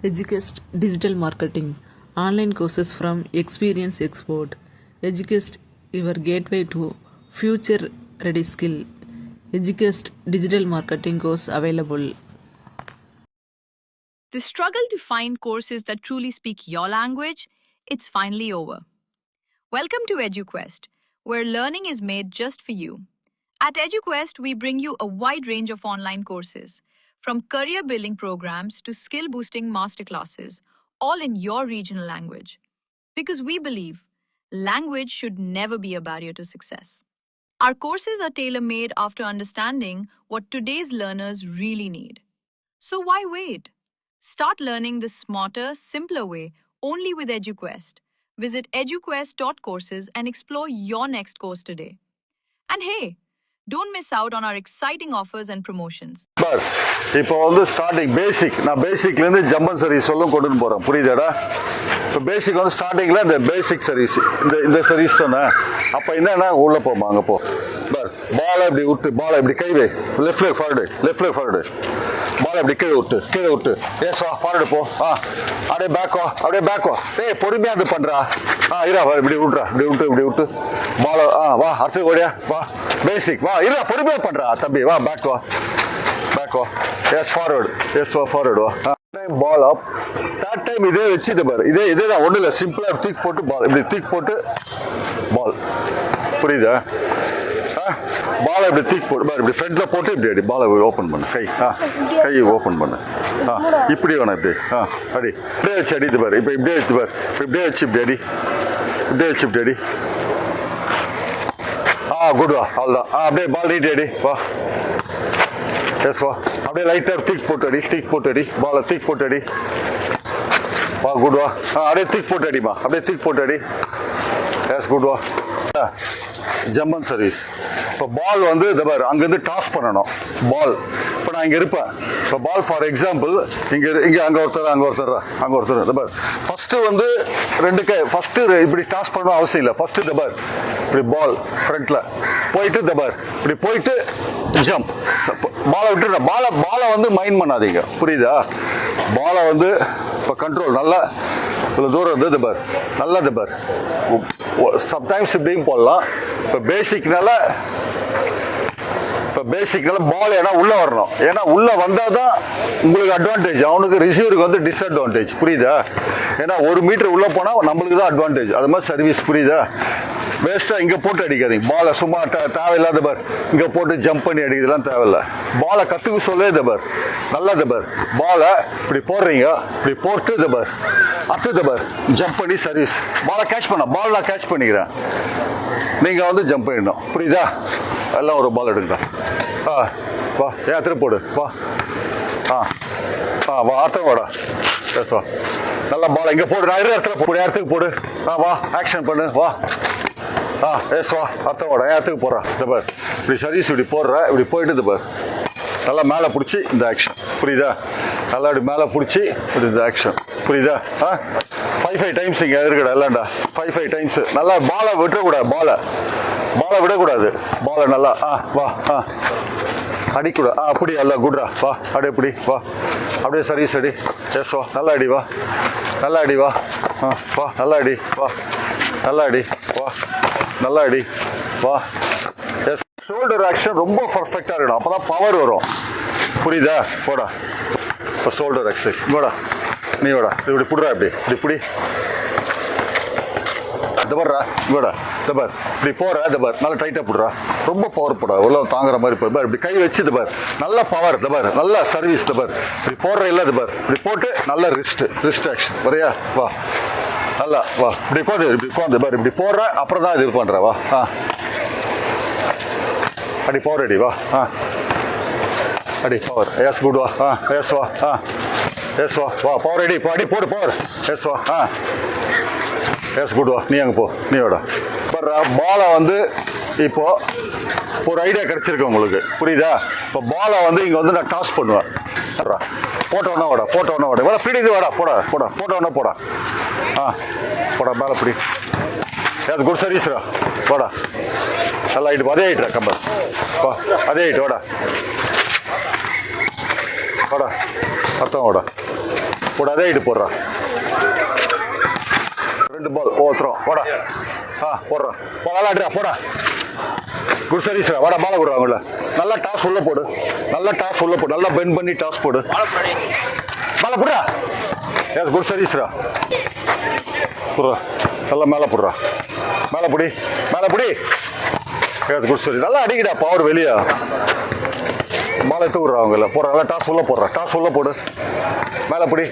Educast Digital Marketing online courses from Experience Export. Educast your gateway to future ready skill. Educast Digital Marketing course available. The struggle to find courses that truly speak your language, it's finally over. Welcome to EduQuest, where learning is made just for you. At EduQuest, we bring you a wide range of online courses, from career building programs to skill boosting masterclasses, all in your regional language. Because we believe language should never be a barrier to success. Our courses are tailor made after understanding what today's learners really need. So why wait? Start learning the smarter, simpler way only with EduQuest. Visit eduquest.courses and explore your next course today. And hey, don't miss out on our exciting offers and promotions. இப்போ வந்து starting நான் பேசிக்லேருந்து Jamban service சொல்லும் கொண்டுன்னு போகிறேன், புரியுதாடா? இப்போ பேசிக் வந்து ஸ்டார்டிங்கில் இந்த பேசிக் service இந்த சர்வீஸ் தானே. அப்போ என்னன்னா உள்ளே போமா, அங்கே போ பார், பாலை இப்படி விட்டு, பாலை இப்படி கை வை, லெஃப்ட் லெக் ஃபார்வர்டு, பாலை இப்படி கீழே விட்டு ஏஸ் வா, ஃபார்வர்டு போ, அப்படியே பேக் வா, டேய் பொறுமையாக அது பண்ணுறா, இரா வா, இப்படி விட்டு பாலை, வா அடுத்து ஓடியா, வா பேசிக், வா இரா பொறுமையாக பண்ணுறா தம்பி, வா பேக் வா, எஸ் ஃபார்வர்டு வா, பால் அப், தேர்ட் டைம் இதே வச்சு இதை பாரு, இதே தான், ஒன்றும் இல்லை, சிம்பிளாக தூக்கி போட்டு பால் இப்படி தூக்கி போட்டு பால், புரியுதா? பாலை இப்படி தூக்கி போட்டு பாரு, இப்படி ஃப்ரண்ட்டில் போட்டு இப்படி அடி, பாலை ஓப்பன் பண்ணு, கையை ஓப்பன் பண்ணு, இப்படி வேணாம், இப்படி அடி, இப்படியே வச்சு அடித்து பாரு, இப்போ இப்படியே வச்சு பாரு, இப்படியே வச்சு இப்படி அடி, இப்படி அடி, குட் வா, அவ்வளோதான், அப்படியே பால் நீட்டி அடி, வா எஸ் வா, அப்படியே லைட்டாக தூக்கி போட்டு அடி, பாலை தூக்கி போட்டு அடி, வா குட் வா, அப்படியே தூக்கி போட்டு அடிமா, அப்படியே தூக்கி போட்டு அடி, எஸ் குட் வா. ஜம்பன் சர்வீஸ். இப்போ பால் வந்து இதை பாரு, அங்கேருந்து டாஸ் பண்ணணும் பால். இப்போ நான் இங்கே இருப்பேன், இப்போ பால் ஃபார் எக்ஸாம்பிள் இங்கே அங்கே ஒருத்தர் இதை பாரு, ஃபஸ்ட்டு வந்து ரெண்டு கை, ஃபஸ்ட்டு இப்படி டாஸ் பண்ணணும் அவசியம் இல்லை, ஃபஸ்ட்டு இதை பாரு, இப்படி பால் ஃப்ரண்ட்டில் போயிட்டு இதை பாரு, இப்படி போயிட்டு ஜம்ப், பாலை விட்டு பாலை வந்து மைண்ட் பண்ணாதீங்க, புரியுதா? பாலை வந்து இப்போ கண்ட்ரோல் நல்லா இவ்வளோ தூரம் வந்து இது பார், நல்லா இது பார், சம்டைம்ஸ் இப்படியும் போடலாம். இப்போ பேசிக்னால பால் ஏன்னா உள்ளே வரணும், ஏன்னா உள்ளே வந்தால் தான் உங்களுக்கு அட்வான்டேஜ், அவனுக்கு ரிசீவருக்கு வந்து டிஸ்அட்வான்டேஜ், புரியுதா? ஏன்னா 1 மீட்டர் உள்ளே போனால் நம்மளுக்கு தான் அட்வான்டேஜ், அது மாதிரி சர்வீஸ், புரியுதா? வேஸ்ட்டாக இங்கே போட்டு அடிக்காதீங்க பாலை, சும்மா தேவையில்லாத பார், இங்கே போட்டு ஜம்ப் பண்ணி அடிக்கிறதுலாம் தேவையில்லை. பாலை கற்றுக்க சொல்லே இது பார், நல்லா இது பார், பாலை இப்படி போடுறீங்க, இப்படி போட்டு இது பார், அடுத்து பார், ஜம்ப் பண்ணி சர்வீஸ், பாலை கேட்ச் பண்ண, பால் நான் கேட்ச் பண்ணிக்கிறேன், நீங்கள் வந்து ஜம்ப் பண்ணிடணும், புரியுதா? எல்லாம் ஒரு பால் எடுங்க, வா திருப்பி போடு, வா வா அர்த்தம் வாடா, எஸ் வா, நல்லா பால் இங்கே போடு, நான் இடத்துக்கு போடு, வா ஆக்ஷன் பண்ணு, வா எஸ் வா அர்த்தம் வாடா, இடத்துக்கு போடுறா, இந்த பார், இப்படி சர்வீஸ் இப்படி போடுற, இப்படி போயிட்டு இது பார், நல்லா மேலே பிடிச்சி இந்த ஆக்ஷன், புரியுதா? நல்லா இப்படி மேலே பிடிச்சி இப்படி இந்த ஆக்ஷன், புரியுதா? 5 டைம்ஸ் இங்கே இருக்கடா, இல்லைண்டா 5 டைம்ஸ், நல்லா பாலை விட்டுறக்கூடாது, பாலை விடக்கூடாது, பாலை நல்லா வா அடிக்கூடா, அப்படி அல்ல குட்ரா, வா அப்படியே இப்படி வா, அப்படியே சர்வீஸ் அடி, எஸ் வா, நல்லா அடி வா, நல்லா அடி வா, வா நல்லா அடி வா, நல்லா அடி வா, நல்லா அடி வா, எஸ். ஷோல்டர் ஆக்ஷன் ரொம்ப பர்ஃபெக்டாக இருக்கணும், அப்போ தான் பவர் வரும், புரியுதா? போடா இப்போ ஷோல்டர் எக்ஸசைஸ், இங்கோடா நீ வாடா, இப்படி புடுறா, இப்படி பிடி, தபர்றா, இங்கோடா தபர், இப்படி போகிற தபர், நல்லா டைட்டாக போடுறா, ரொம்ப பவர் போடா, உள்ள தாங்குற மாதிரி போய் இப்படி கை வச்சு தபர், நல்ல பவர் தபர், நல்ல சர்வீஸ் தபர், இப்படி போடுற இல்லை தபர், இப்படி போட்டு நல்ல ரிஸ்ட் ஆக்ஷன் வரையா, வா நல்லா வா, இப்படி உட்காந்து பார், இப்படி போடுற அப்புறம் தான் இது பண்ணுற, வா அடி பவர் அடி, வா அடி பவர், எஸ் குட் வா, எஸ் வா, எஸ் வா, வா பவர் அடி, அடி போடு பவர், எஸ் வா, எஸ் குட் வா, நீ அங்கே போ, நீ வாடா. பாலை வந்து இப்போ ஒரு ஐடியா கிடச்சிருக்கு உங்களுக்கு, புரியுதா? இப்போ பாலை வந்து இங்கே வந்து நான் டாஸ் பண்ணுவேன், போட்டோன்னா வாடா, வேணா பிடிது வாடா, போடா போட்டோன்னா போடா, போடா மேலே பிடி, அது குட் சர்வீஸ்ரா, வாடா நல்லா ஆகிட்டு, அதே ஆகிட்டுறா கம்பர், வா அதே ஆகிட்டு வாடா, அர்த்தம் வாடா, போடு அதே இடு போடுறா 2 பால் ஓத்துறோம் போடா போடுறா விளாடுறா போடா குட் சர்வீஸ்ரா வாடா பாலை விடுறாங்கல்ல நல்லா டாஸ் உள்ள போடு நல்லா பெண்ட் பண்ணி டாஸ் போடு பாலை போடுறா எஸ் குட் சர்வீஸ்ரா போடுறா நல்லா மேலே போடுறா மேலே பிடி எஸ் குட் சர்வீஸ் நல்லா அடிக்கடா பவர் வெளியே பாலை தூக்குறா அவங்கள போடுற நல்லா டாஸ் உள்ள போடுறா டாஸ் உள்ள போடு மேலே பிடி